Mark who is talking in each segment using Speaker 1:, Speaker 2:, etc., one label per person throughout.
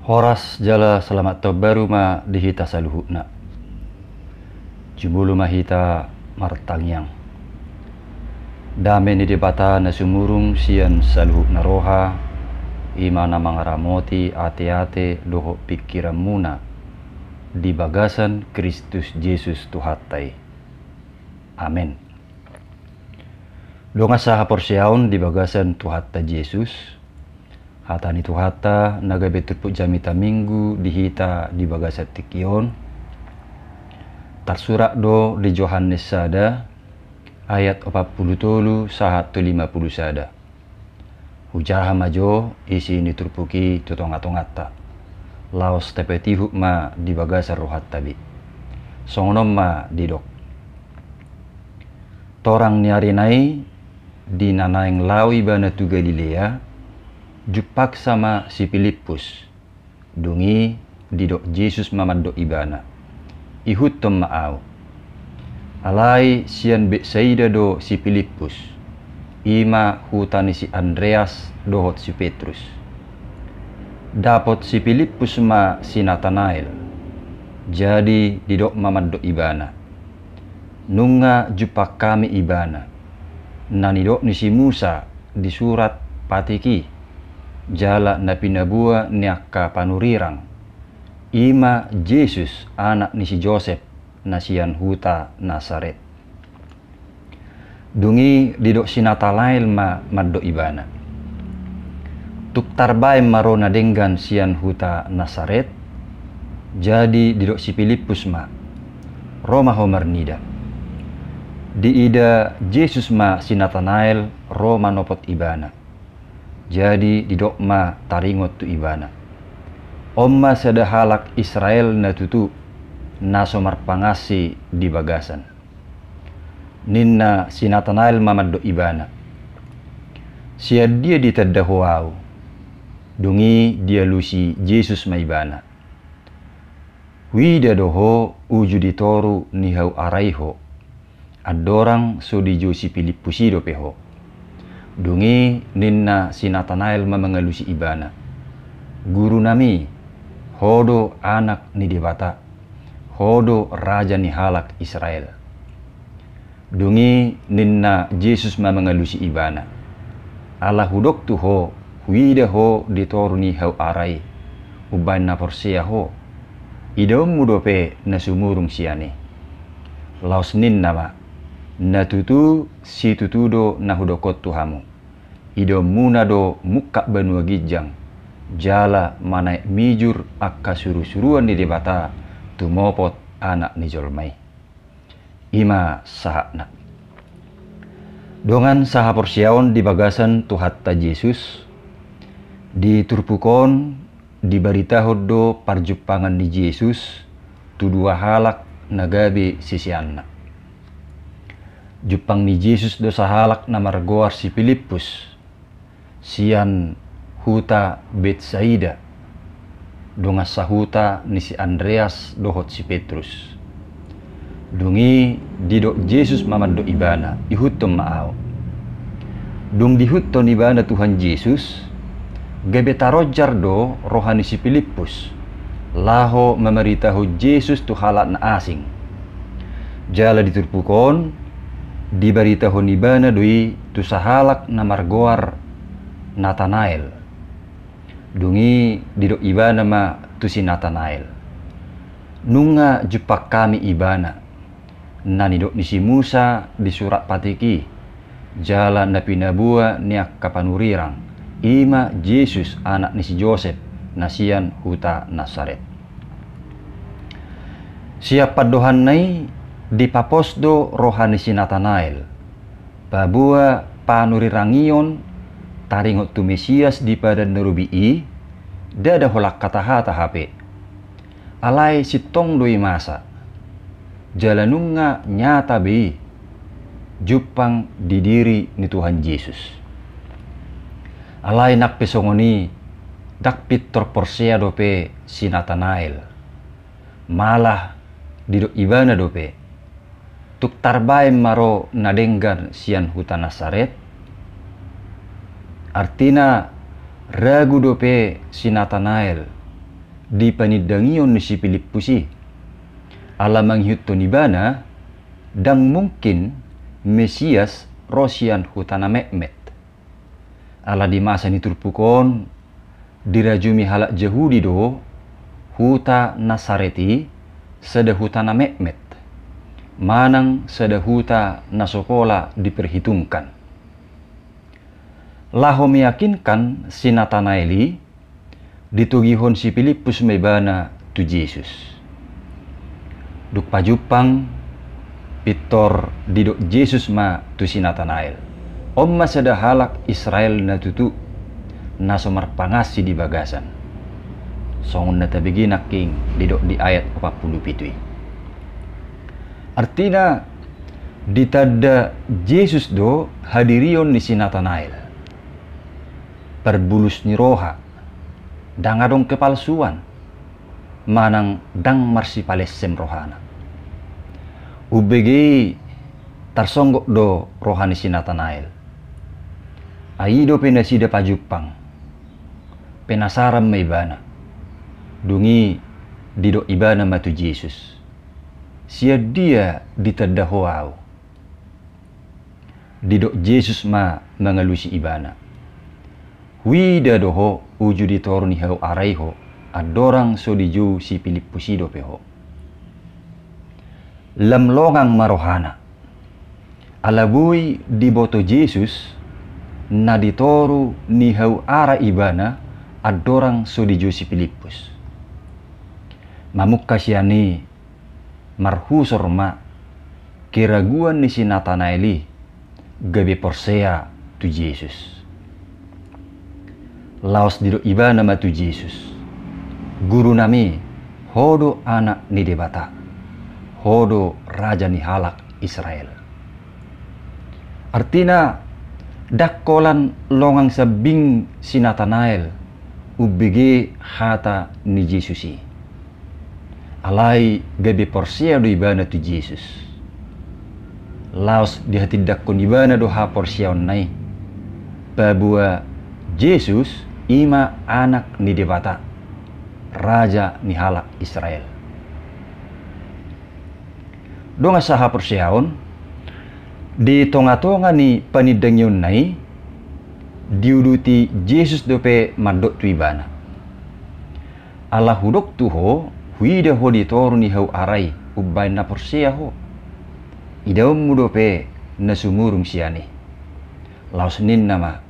Speaker 1: Horas jala selamat baru ma dihita saluhuna. Jumulu mahita martangyang. Dame ni debata na sumurung sian saluhuna roha. Imana mangaramoti ate-ate loho pikiran muna. Di bagasan Kristus Yesus Tuhatai. Amin. Donga saha porsiaon di bagasan Tuhata Yesus. Hata ni Tuhata nagabe turpuk jamita minggu dihita di bagasan tikion. Tersurat do di Yohanes sada ayat 40 saha 50 sada. Hujaha majo isi ni turpuki tutonga-tongata. Laos tepeti hukma di bagasan rohat tabi. Songonom ma didok. Torang niarinai di nanaing lawi bana tu Galilea jupak sama si Filipus dungi didok Yesus mamado ibana ihut tom maau alai sian Betsaida do si Filipus ima hutani si Andreas dohot si Petrus dapot si Filipus ma si Nathanael jadi didok mamado ibana nunga jupak kami ibana nanidok ni si Musa di surat patiki jala na pinabua niaka panurirang ima Yesus anak ni si Joseph na sian huta Nazaret dungi didok si Nathanael ma maddo ibana tuk tarbay marona denggan sian huta Nazaret jadi didok si Filipus ma Roma homer nida di ida Yesus ma si Nathanael Roma nopot ibana jadi didok ma taringot tu ibana omma sada halak Israel na tutu na somar pangasi di bagasan ninna si Nathanael mamaddo ibana sia dia ditadahuau dungi dia lusi Yesus ma ibana wida doho uju ditoru nihau araiho adorang so di Josi Filipusido peho dungi ninna si Nathanael mamangalusi ibana guru nami hodo anak ni debata hodo raja ni halak Israel dungi ninna Yesus mamangalusi ibana ala hudok tu ho huida ho ditoru ni hau arai uban na porsia ho idom mudope na sumurung siane laos ninna ma na tutu si tutudo na hudokot tuhamu ido muna do muka banua gijang jala manai mijur akka suru-suruan di debata tumopot anak ni jolmai ima sahakna dongan saha porsiaon di bagasan Tuhatta Yesus di turpukon di baritahod do parjupangan di Yesus tu dua halak nagabe sisianna Jupang ni Yesus do sahalak na margoar si Filipus sian huta Betsaida dunga sahuta ni si Andreas dohot si Petrus dungi didok Yesus mamaddo ibana ihutom maau dung dihuton ibana Tuhan Yesus gabeta rojar do rohani si Filipus laho memeritahu Yesus tu halak na asing jala diturpukon di baritahon ibana doi tu sahalak na margoar Nathanael dungi didok ibana ma tu si Nathanael nunga jupak kami ibana nanidok ni si Musa di surat patiki jala na pinabua niak kapanurirang ima Yesus anak ni si Joseph nasian huta Nazaret siapa dohan nai di paposdo rohani si Nathanael babua panurirangion taringot tu Mesias di pada nerubii dada holak kata hata hape alai si tong doi masa jalanunga nyata be jupang di diri ni Tuhan Yesus alai nak pesongoni dak pitor porsia dope si Nathanael malah didok ibana dope tuk tarbae maro nadenggan sian huta Nazaret artina ragu dope si Nathanael di panidangion ni si Pilippusi. Ala manghitton ibana dang mungkin Mesias Rosian hutana Mehmet. Ala di masa ni turpukon dirajumi halak Yahudi do huta Nasareti sada hutana Mehmet. Manang sada huta na sekolah diperhitungkan. Laho meyakinkan si Natanaeli ditugihon si Filippus mebana tu Yesus. Duk pajupang pitor didok Yesus ma tu si Natanael. Omma sada halak Israel na tutu na somarpangasi di bagasan. Songon na tabigi naking didok di ayat 47. Artinya ditada Yesus do hadirion ni si Natanael. Perbulus ni roha dangadong kepalsuan manang dang marsi palesem rohana. Ubegi tarsonggok do rohani si Natanael. Aido penasida pajupang. Penasaran may ibana. Dungi dido ibana matu Yesus. Sia dia ditadahoau. Dido Yesus ma mengalusi ibana. Wida doho uju ditorni hau araiho adorang so diju si Pilippusido peho. Lamlongang marohana. Alabui diboto Yesus na ditoru ni hau ara ibana adorang so diju si Filippus. Mamuk kasyani marhusor ma keraguan ni si Natanaeli gabe porsea tu Yesus. Laos dido ibana matu Yesus. Guru nami hodo anak ni debata. Hodo raja ni halak Israel. Artina dakkolan longang sabing si Natanael ubege hata ni Yesusi. Alai gabe porsia do ibana tu Yesus. Laos di hati dakkon ibana do ha porsia onnai. Babua Yesus ima anak ni debata, raja ni halak Israel. Donga saha persiaon di tonga-tonga ni panidangyon nai diuduti Yesus dope madok tu ibana. Allah hudok tuho huida ho ditoru ni hau arai ubay na persia ho. Idaw mu dope nasumurung siani. Laos nin nama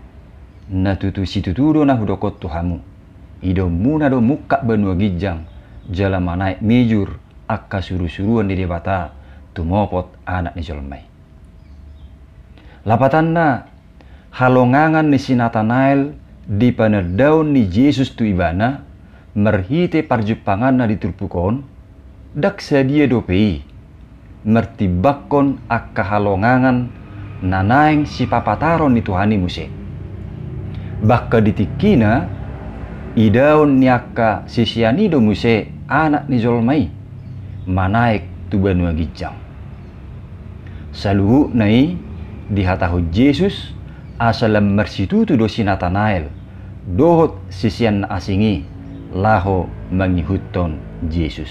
Speaker 1: na tutu si tutudo na hudokot tuhamu. Ido muna do muka benua gijang jala manaik mijur akka suru-suruan di debata tumopot anak ni jolmai. Lapatanna halongangan ni si Natanael di panadaun ni Yesus tu ibana merhite parjupangan na diturpukon dak sadia dopei mertibakon akka halongangan nanaing si papataron ni Tuhani Muse. Bakka ditikina idaun ni akka sisianido Muse anak ni Zolmai manaik tu banua gijang. Saluhu nai dihatahu Yesus asalam mersitutu do si Natanael dohot sisian asingi laho mangihutton Yesus.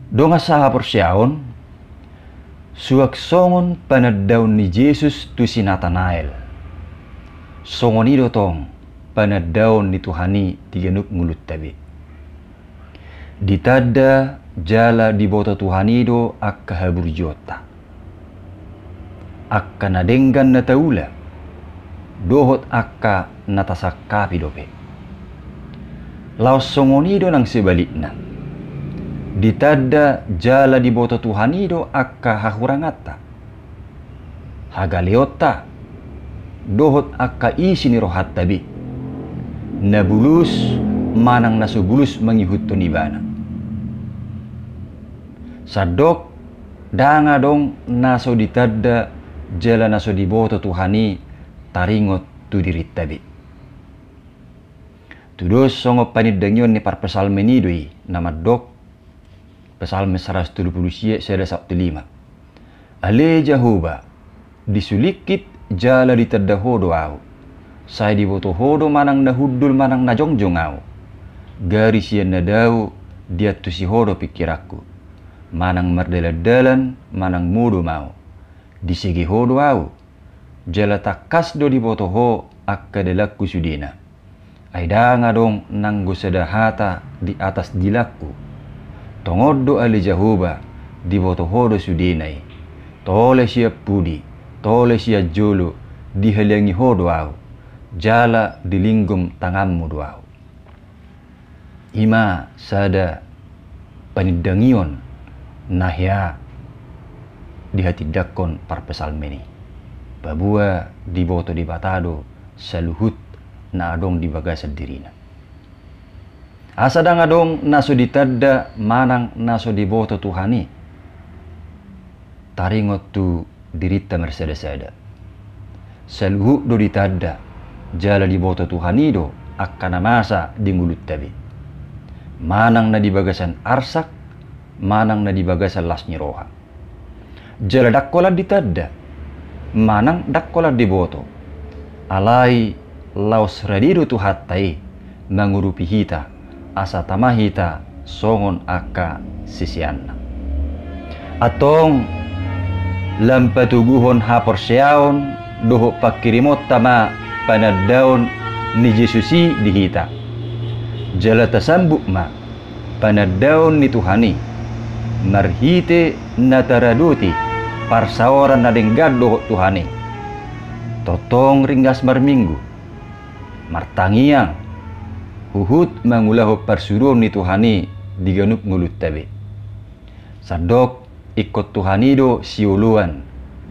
Speaker 1: Donga saha persiaon suak songon panadaun ni Yesus tu si Natanael. Songonido tong panadaun ni Tuhani tiganuk mulut tabi. Ditada jala diboto Tuhanido akka haburjota. Akka nadenggan na taula. Dohot akka natasakapi dope. Laos songonido nang sebalikna. Ditada jala diboto Tuhanido akka hahurangata. Hagaleota. Dohot akka isi ni rohat tabi. Nabulus manang nasubulus mangihutton ibana. Sadok danga dong naso ditada jala naso diboto Tuhani taringot tu dirit tabi. Tudos songo panidangyon ni parpesalme nidoi nama dok pesalme 170 sada 15. Ale Jahoba disulikit jala ditada hodo au. Saya diboto hodo manang nahudul manang najongjong au. garis yang nadau dia tu si hodo pikiraku. Manang merdela-dalan, manang mudo mau. Di segi hodo au. Jala takas do di boto ho akka delaku sudina. Aida ngadong nanggo sedahata di atas dilaku. Tongodo ali jahuba di boto hodo sudinai. Tole siap pudi, tole siap jolo dihalangi hodo au. Jala dilinggum tanganmu doau. Ima sada panidangion nahya di hati dakon parpesal meni. Babua di boto di batado saluhut na adong di bagasa dirina. Asadang adong naso ditadda manang naso di boto Tuhani. Taringot tu dirita mersada-sada. Saluhut do ditadda jala di boto Tuhani do akkana masa di mulut tabi. Manang na di bagasan arsak, manang na di bagasan lasni roha. Jala dakkola ditadda, manang dakkola di boto. Alai laos radiru tu hattai mangurupi hita, asa tamahita songon akka sisianna. Atong lampatuguhon hapor seaon doho pakirimot tama panadaon ni Jesusi dihita. Jala tasambuk ma panadaon ni Tuhani marhite nataraduti parsaoran na denggad doho Tuhani. Totong ringgas marminggu martangiang huhut mangulaho parsuron ni Tuhani diganup ngulut tabe. Sadok ikut Tuhani do siuluan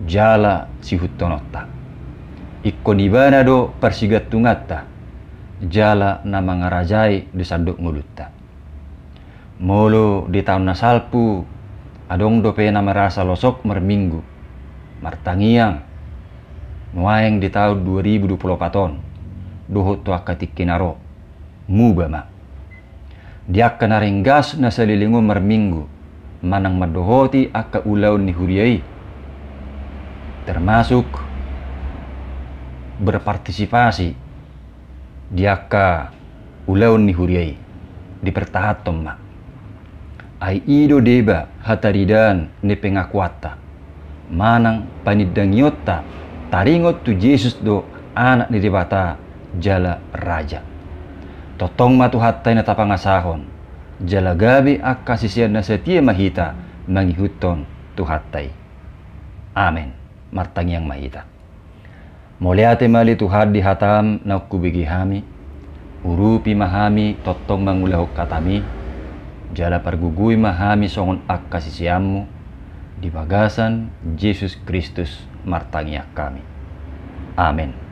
Speaker 1: jala sihutonotta. Ikko nibana do persigat tungatta jala na mangarajai di sanduk ngulutta. Molo di tahun nasalpu adong do pena merasa losok merminggu martangiang nuaeng di tahun 2024 dohot tu akatik kinaro mubama dia kena ringgas na salilingo merminggu manang madohoti akka ulaun ni huriai termasuk berpartisipasi diaka ulaun ni huriai di pertahatom ma ai ido deba hataridan ne pengakuata manang panidangyotta taringot tu Yesus do anak ni debata jala raja totong matu hatay na tapangasahon jala gabi akka sisian na setia mahita mangihuton tu hatay. Amen. Martangiang mahita. Moliate mali Tuhan di hatam na kubigi hami, urupi mahami totong mangulahok katami, jala pargugui mahami songon akka sisiammu, di bagasan Yesus Kristus martangiak kami. Amen.